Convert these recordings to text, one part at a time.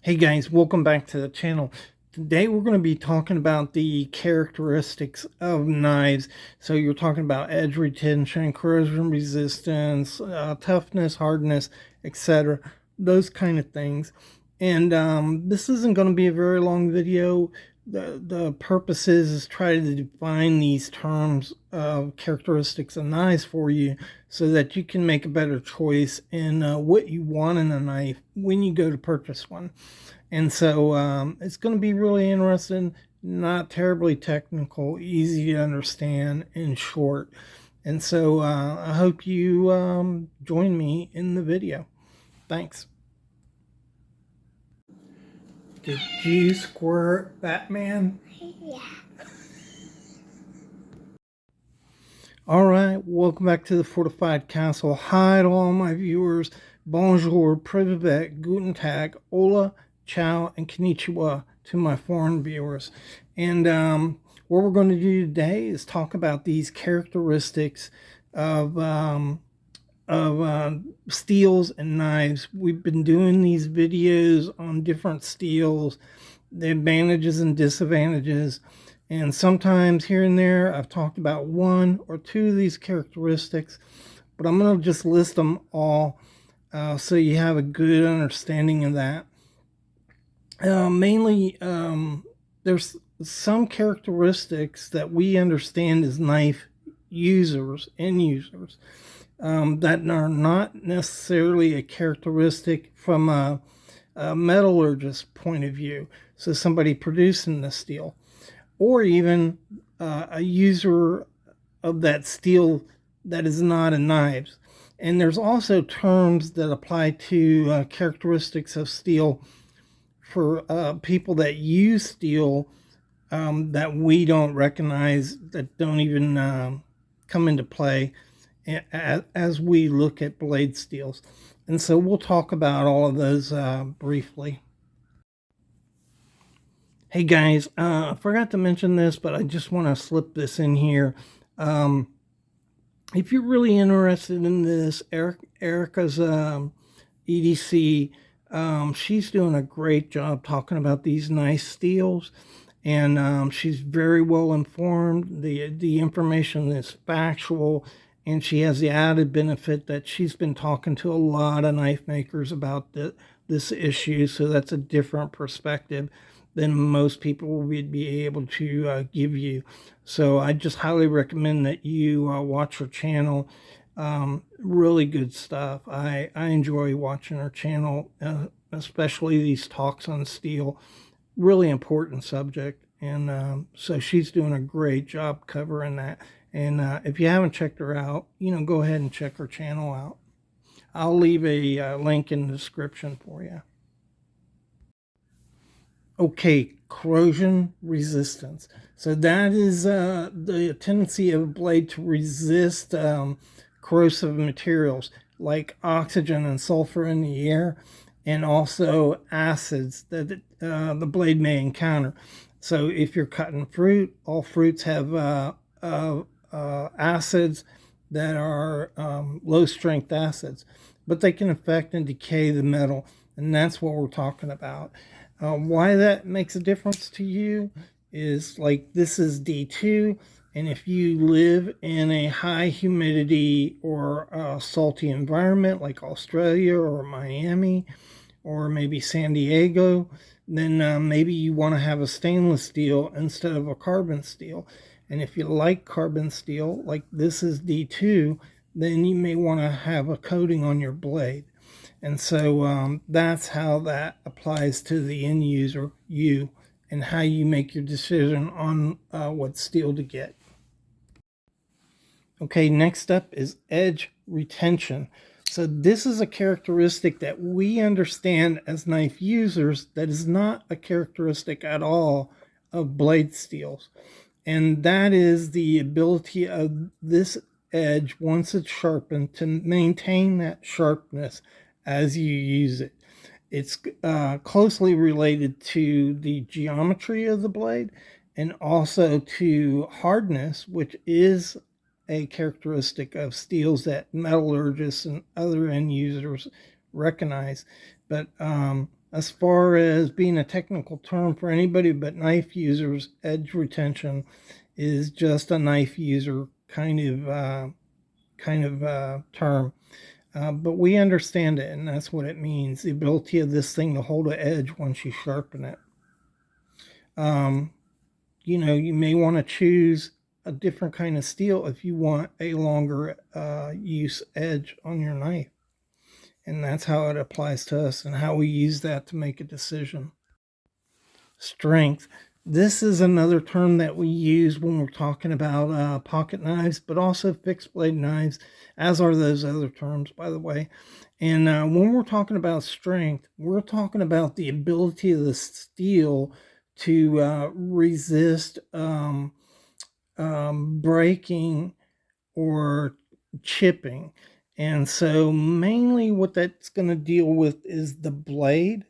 Hey guys, welcome back to the channel. Today we're going to be talking about the characteristics of knives. So you're talking about edge retention, corrosion resistance, toughness, hardness, etc. Those kind of things. And this isn't going to be a very long video. The purpose is try to define these terms of characteristics of knives for you so that you can make a better choice in what you want in a knife when you go to purchase one. And so it's going to be really interesting, not terribly technical, easy to understand, and short. And so I hope you join me in the video. Thanks. Did you squirt Batman? Yeah. All right, welcome back to the Fortified Castle. Hi to all my viewers. Bonjour, privet, guten tag, hola, ciao, and konnichiwa to my foreign viewers. And what we're going to do today is talk about these characteristics of steels and knives. We've been doing these videos on different steels, the advantages and disadvantages. And sometimes here and there, I've talked about one or two of these characteristics, but I'm going to just list them all so you have a good understanding of that. Mainly, there's some characteristics that we understand as knife users, end users, that are not necessarily a characteristic from a metallurgist point of view. So somebody producing the steel, or even a user of that steel that is not in knives. And there's also terms that apply to characteristics of steel for people that use steel that we don't recognize, that don't even come into play as we look at blade steels. And so we'll talk about all of those briefly. Hey guys, I forgot to mention this, but I just want to slip this in here. If you're really interested in this, Erica's EDC, she's doing a great job talking about these nice steels, and she's very well informed. The information is factual, and she has the added benefit that she's been talking to a lot of knife makers about this issue, so that's a different perspective than most people would be able to give you. So I just highly recommend that you watch her channel. Really good stuff. I enjoy watching her channel, especially these talks on steel. Really important subject. And so she's doing a great job covering that. And if you haven't checked her out, go ahead and check her channel out. I'll leave a link in the description for you. Okay, corrosion resistance. So that is the tendency of a blade to resist corrosive materials like oxygen and sulfur in the air, and also acids that the blade may encounter. So if you're cutting fruit, all fruits have acids that are low strength acids, but they can affect and decay the metal, and that's what we're talking about. Why that makes a difference to you is, like, this is D2, and if you live in a high humidity or salty environment like Australia or Miami or maybe San Diego, then maybe you want to have a stainless steel instead of a carbon steel. And if you like carbon steel, like this is D2, then you may want to have a coating on your blade. And so that's how that applies to the end user, you, and how you make your decision on what steel to get. Okay, next up is edge retention. So this is a characteristic that we understand as knife users that is not a characteristic at all of blade steels. And that is the ability of this edge, once it's sharpened, to maintain that sharpness as you use it. It's closely related to the geometry of the blade and also to hardness, which is a characteristic of steels that metallurgists and other end users recognize. But as far as being a technical term for anybody but knife users, edge retention is just a knife user kind of term. But we understand it, and that's what it means: the ability of this thing to hold an edge once you sharpen it. You may want to choose a different kind of steel if you want a longer use edge on your knife. And that's how it applies to us and how we use that to make a decision. Strength. This is another term that we use when we're talking about pocket knives, but also fixed blade knives, as are those other terms, by the way. And when we're talking about strength, we're talking about the ability of the steel to resist breaking or chipping. And so mainly what that's going to deal with is the blade.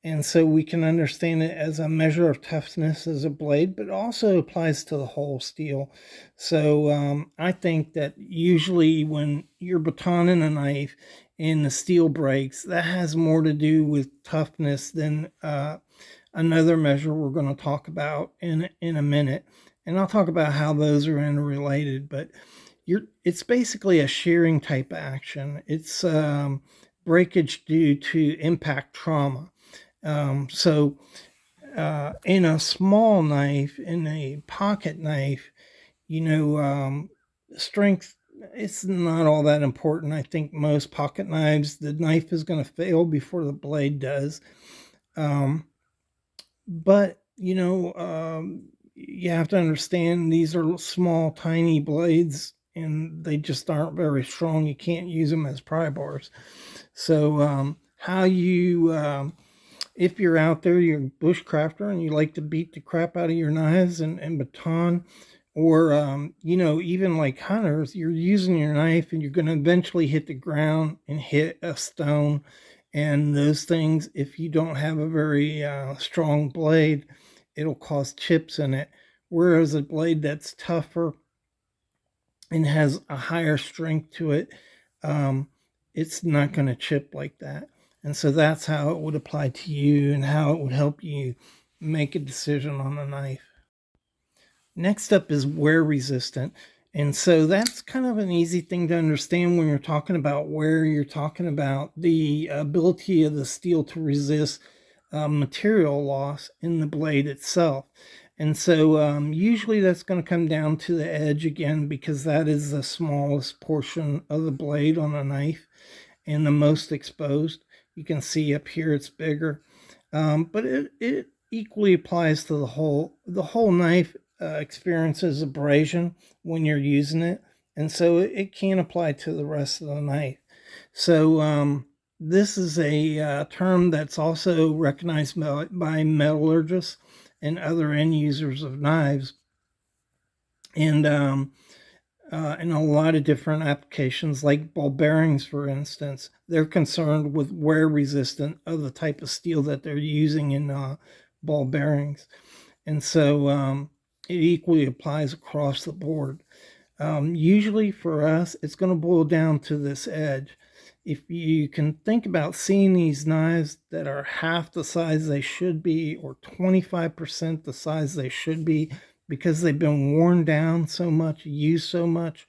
And so we can understand it as a measure of toughness as a blade, but it also applies to the whole steel. So I think that usually when you're batoning a knife and the steel breaks, that has more to do with toughness than another measure we're going to talk about in a minute. And I'll talk about how those are interrelated, but it's basically a shearing type action. It's breakage due to impact trauma. So in a small knife, in a pocket knife, strength, it's not all that important. I think most pocket knives, the knife is going to fail before the blade does. But you have to understand these are small, tiny blades, and they just aren't very strong. You can't use them as pry bars. So if you're out there, you're a bushcrafter and you like to beat the crap out of your knives and baton, or even like hunters, you're using your knife and you're going to eventually hit the ground and hit a stone. And those things, if you don't have a very strong blade, it'll cause chips in it. Whereas a blade that's tougher and has a higher strength to it, it's not going to chip like that. And so that's how it would apply to you and how it would help you make a decision on the knife. Next up is wear resistant. And so that's kind of an easy thing to understand when you're talking about wear. You're talking about the ability of the steel to resist material loss in the blade itself. And so usually that's going to come down to the edge again, because that is the smallest portion of the blade on a knife and the most exposed. You can see up here it's bigger, but it equally applies to the whole. The whole knife experiences abrasion when you're using it, and so it can apply to the rest of the knife. So this is a term that's also recognized by metallurgists and other end users of knives, and in a lot of different applications, like ball bearings, for instance. They're concerned with wear resistant of the type of steel that they're using in ball bearings. And so it equally applies across the board. Usually for us, it's going to boil down to this edge. If you can think about seeing these knives that are half the size they should be, or 25% the size they should be, because they've been worn down so much, used so much,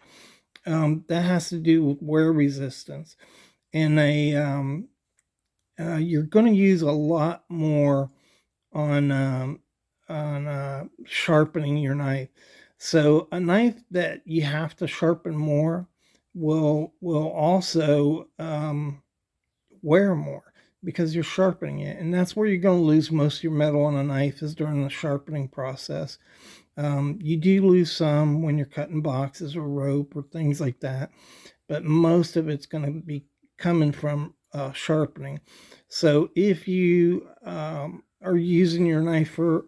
that has to do with wear resistance. And you're going to use a lot more on sharpening your knife. So a knife that you have to sharpen more will also wear more because you're sharpening it, and that's where you're going to lose most of your metal on a knife, is during the sharpening process. You do lose some when you're cutting boxes or rope or things like that, but most of it's going to be coming from sharpening. So if you are using your knife for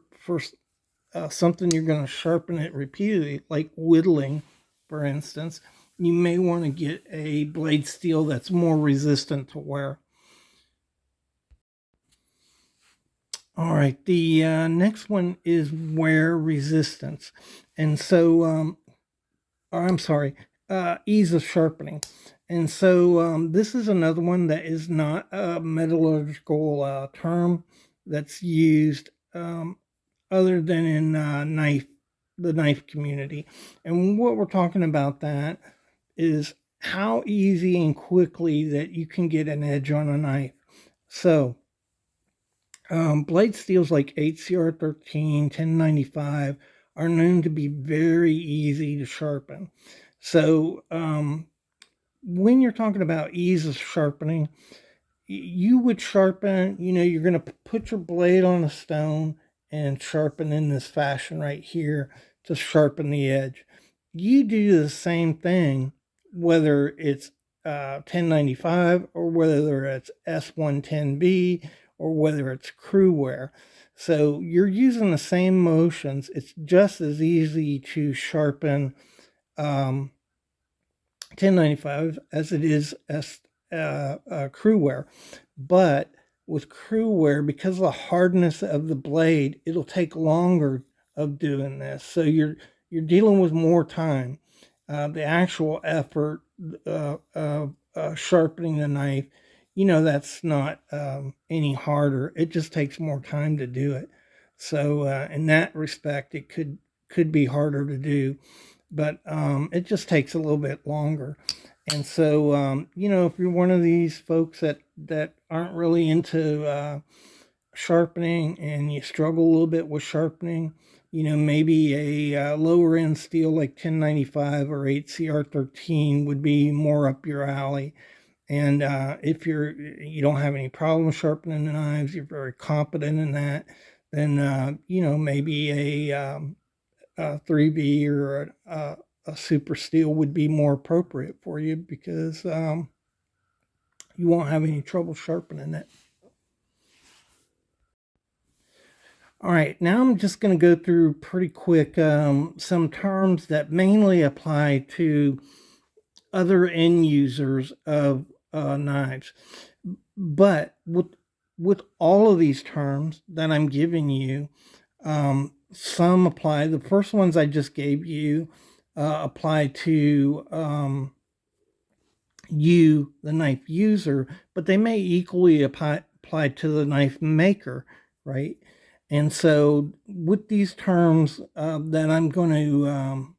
something you're going to sharpen it repeatedly, like whittling, for instance, you may want to get a blade steel that's more resistant to wear. All right, the next one is wear resistance. And so or I'm sorry, ease of sharpening. And so this is another one that is not a metallurgical term that's used other than in the knife community. And what we're talking about that is how easy and quickly that you can get an edge on a knife. So blade steels like 8CR13, 1095 are known to be very easy to sharpen. So when you're talking about ease of sharpening, you would sharpen, you're going to put your blade on a stone and sharpen in this fashion right here to sharpen the edge. You do the same thing, whether it's 1095 or whether it's S110B or whether it's crew wear. So you're using the same motions. It's just as easy to sharpen 1095 as it is as crew wear. But with crew wear, because of the hardness of the blade, it'll take longer of doing this. So you're dealing with more time. The actual effort of sharpening the knife, that's not any harder. It just takes more time to do it. So in that respect, it could be harder to do, but it just takes a little bit longer. And so, if you're one of these folks that aren't really into sharpening and you struggle a little bit with sharpening, maybe a lower end steel like 1095 or 8CR13 would be more up your alley. And if you don't have any problem sharpening the knives, you're very competent in that, then maybe a 3B or a super steel would be more appropriate for you because you won't have any trouble sharpening it. All right, now I'm just going to go through pretty quick some terms that mainly apply to other end users of knives. But with all of these terms that I'm giving you, some apply. The first ones I just gave you apply to you, the knife user, but they may equally apply to the knife maker, right? And so with these terms that I'm going to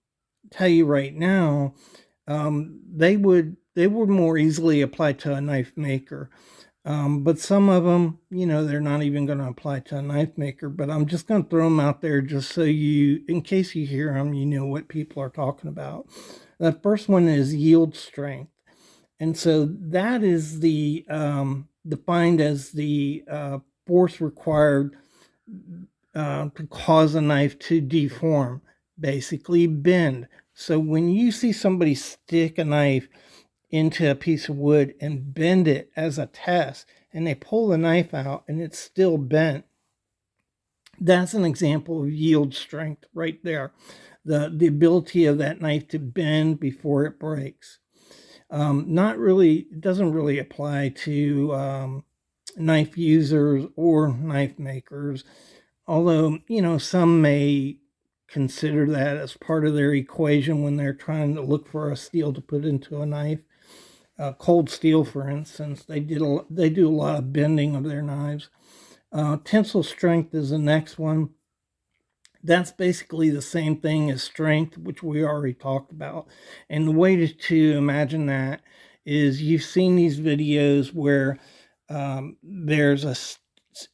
tell you right now, they would more easily apply to a knife maker. But some of them, they're not even going to apply to a knife maker, but I'm just going to throw them out there just so in case you hear them, you know what people are talking about. The first one is yield strength. And so that is the defined as the force required to cause a knife to deform, basically bend. So when you see somebody stick a knife into a piece of wood and bend it as a test, and they pull the knife out and it's still bent, that's an example of yield strength right there. The ability of that knife to bend before it breaks. It doesn't really apply to knife users or knife makers, although, some may consider that as part of their equation when they're trying to look for a steel to put into a knife. Cold steel, for instance, they do a lot of bending of their knives. Tensile strength is the next one. That's basically the same thing as strength, which we already talked about. And the way to imagine that is you've seen these videos where there's a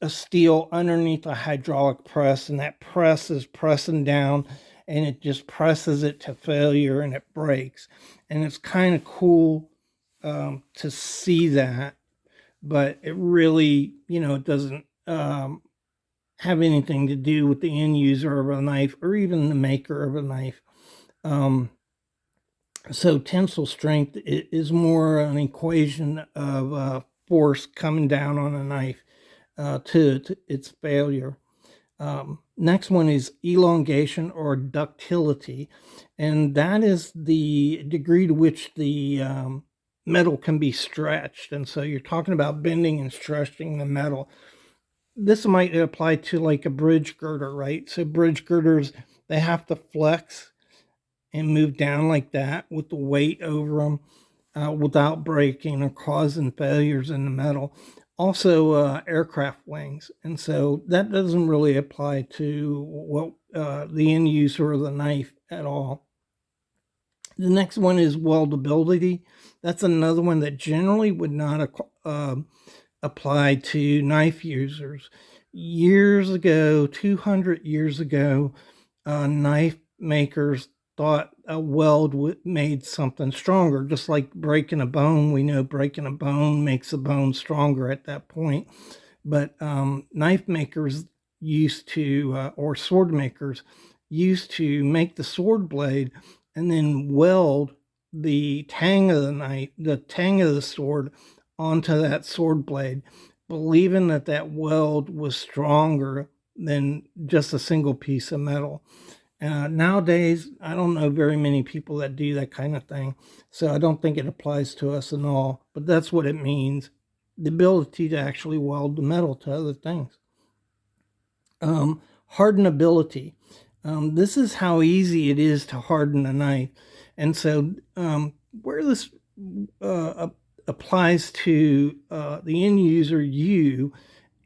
steel underneath a hydraulic press, and that press is pressing down and it just presses it to failure and it breaks. And it's kind of cool to see that, but it really, it doesn't have anything to do with the end user of a knife or even the maker of a knife. So tensile strength is more an equation of force coming down on a knife to its failure. Next one is elongation or ductility, and that is the degree to which the metal can be stretched. And so you're talking about bending and stretching the metal. This might apply to like a bridge girder, right? So bridge girders, they have to flex and move down like that with the weight over them without breaking or causing failures in the metal. Also, aircraft wings. And so that doesn't really apply to what the end user of the knife at all. The next one is weldability. That's another one that generally would not apply to knife users. Years ago, 200 years ago, knife makers thought a weld made something stronger, just like breaking a bone. We know breaking a bone makes a bone stronger at that point. But knife makers used to, or sword makers, used to make the sword blade and then weld the tang of the knife, the tang of the sword, onto that sword blade, believing that that weld was stronger than just a single piece of metal. Nowadays, I don't know very many people that do that kind of thing, so I don't think it applies to us at all, but that's what it means, the ability to actually weld the metal to other things. Hardenability. This is how easy it is to harden a knife. And so where this applies to the end user, you,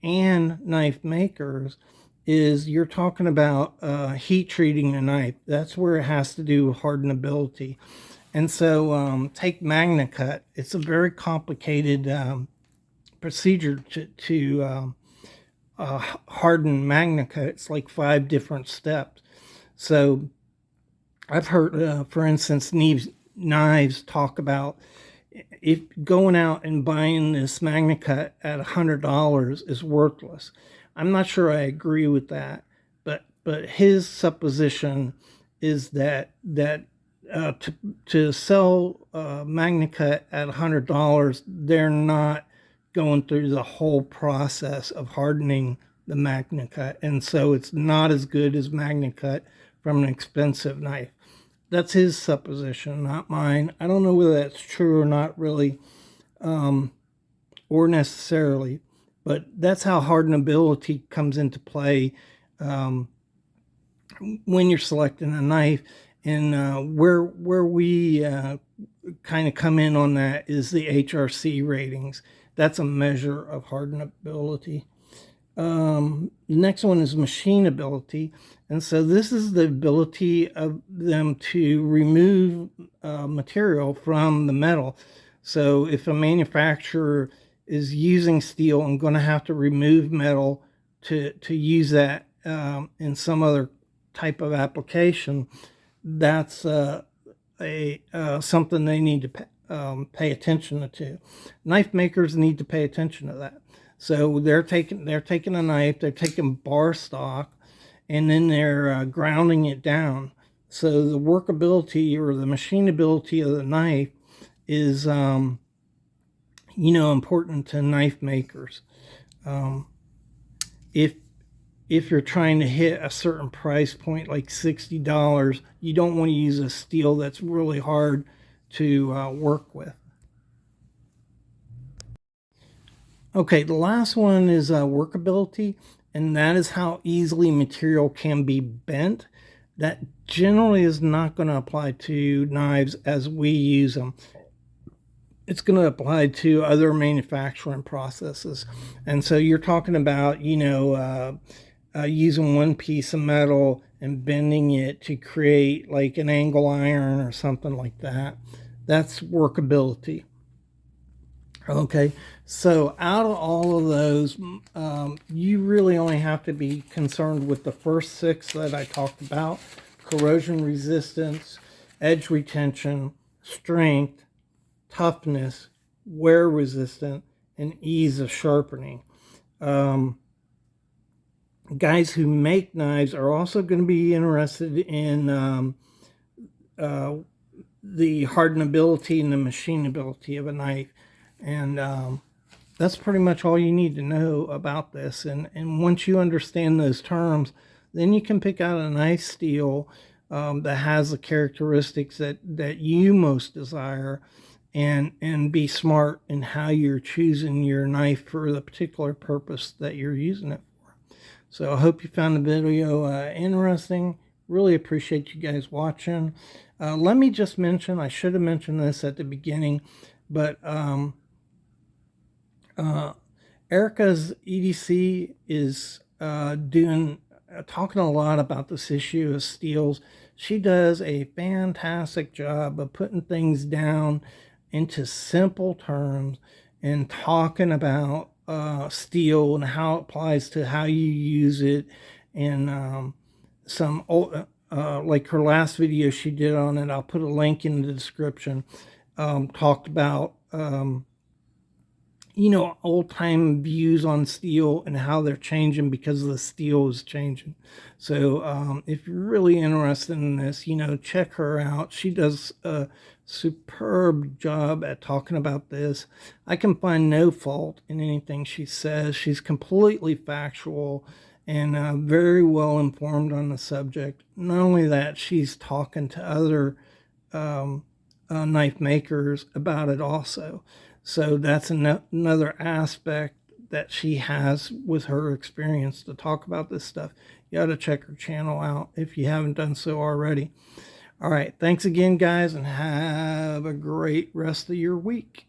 and knife makers, is you're talking about heat treating a knife. That's where it has to do with hardenability. And so take MagnaCut. It's a very complicated procedure to harden MagnaCut. It's like 5 different steps. So I've heard, for instance, knives talk about if going out and buying this MagnaCut at $100 is worthless. I'm not sure I agree with that, but his supposition is that to sell MagnaCut at $100, they're not going through the whole process of hardening the MagnaCut, and so it's not as good as MagnaCut from an expensive knife. That's his supposition, not mine. I don't know whether that's true or not really, or necessarily, but that's how hardenability comes into play when you're selecting a knife. And where we kind of come in on that is the HRC ratings. That's a measure of hardenability. The next one is machinability. And so this is the ability of them to remove material from the metal. So if a manufacturer is using steel and going to have to remove metal to use that in some other type of application, that's something they need to pay attention to. Knife makers need to pay attention to that. So they're taking a knife, they're taking bar stock, and then they're grounding it down. So the workability or the machinability of the knife is, important to knife makers. If you're trying to hit a certain price point, like $60, you don't want to use a steel that's really hard to work with. Okay, the last one is workability, and that is how easily material can be bent. That generally is not going to apply to knives as we use them. It's going to apply to other manufacturing processes. And so you're talking about, using one piece of metal and bending it to create like an angle iron or something like that. That's workability. Okay, so out of all of those, you really only have to be concerned with the first 6 that I talked about: corrosion resistance, edge retention, strength, toughness, wear resistant, and ease of sharpening. Guys who make knives are also going to be interested in the hardenability and the machinability of a knife. And that's pretty much all you need to know about this. And once you understand those terms, then you can pick out a knife steel that has the characteristics that you most desire, and be smart in how you're choosing your knife for the particular purpose that you're using it for. So I hope you found the video interesting. Really appreciate you guys watching. Let me just mention, I should have mentioned this at the beginning, but Erica's EDC is talking a lot about this issue of steels. She does a fantastic job of putting things down into simple terms and talking about steel and how it applies to how you use it. And some old, like her last video she did on it, I'll put a link in the description, talked about old time views on steel and how they're changing because the steel is changing. So if you're really interested in this, check her out. She does a superb job at talking about this. I can find no fault in anything she says. She's completely factual and very well informed on the subject. Not only that, she's talking to other knife makers about it also. So that's another aspect that she has with her experience to talk about this stuff. You ought to check her channel out if you haven't done so already. All right. Thanks again, guys, and have a great rest of your week.